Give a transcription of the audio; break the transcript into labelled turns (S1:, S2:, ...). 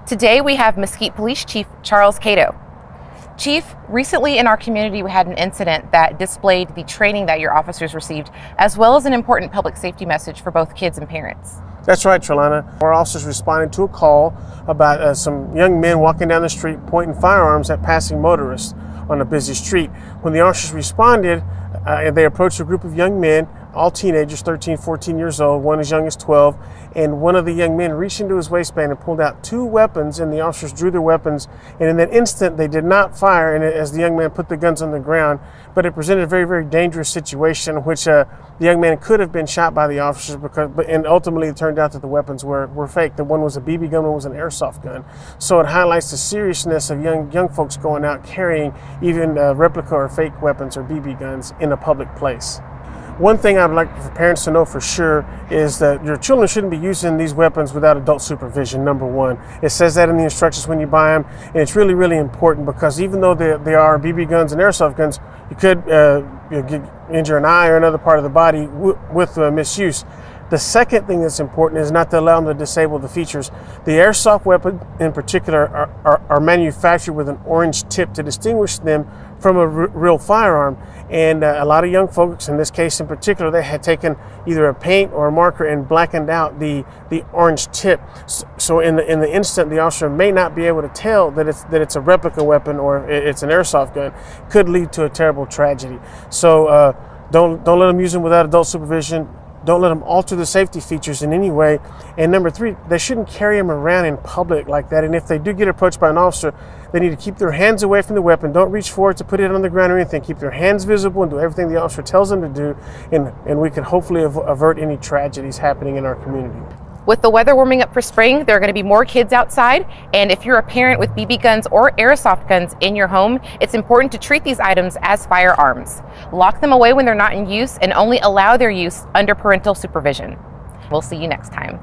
S1: Today we have Mesquite Police Chief Charles Cato. Chief, recently in our community we had an incident that displayed the training that your officers received, as well as an important public safety message for both kids and parents.
S2: That's right, Trelana. Our officers responded to a call about some young men walking down the street pointing firearms at passing motorists on a busy street. When the officers responded, they approached a group of young men, all teenagers, 13, 14 years old, one as young as 12, and one of the young men reached into his waistband and pulled out two weapons, and the officers drew their weapons, and in that instant they did not fire as the young man put the guns on the ground, but it presented a very, very dangerous situation in which the young man could have been shot by the officers, and ultimately it turned out that the weapons were fake. The one was a BB gun, one was an airsoft gun. So it highlights the seriousness of young folks going out carrying even replica or fake weapons or BB guns in a public place. One thing I'd like for parents to know for sure is that your children shouldn't be using these weapons without adult supervision, number one. It says that in the instructions when you buy them, and it's really, really important because even though they are BB guns and airsoft guns, you could injure an eye or another part of the body with misuse. The second thing that's important is not to allow them to disable the features. The airsoft weapon in particular are manufactured with an orange tip to distinguish them from a real firearm. And a lot of young folks, in this case in particular, they had taken either a paint or a marker and blackened out the orange tip. So in the instant, the officer may not be able to tell that it's a replica weapon or it's an airsoft gun. Could lead to a terrible tragedy. So don't let them use them without adult supervision. Don't let them alter the safety features in any way. And number three, they shouldn't carry them around in public like that. And if they do get approached by an officer, they need to keep their hands away from the weapon. Don't reach forward to put it on the ground or anything. Keep their hands visible and do everything the officer tells them to do. And we can hopefully avert any tragedies happening in our community.
S1: With the weather warming up for spring, there are going to be more kids outside, and if you're a parent with BB guns or airsoft guns in your home, it's important to treat these items as firearms. Lock them away when they're not in use and only allow their use under parental supervision. We'll see you next time.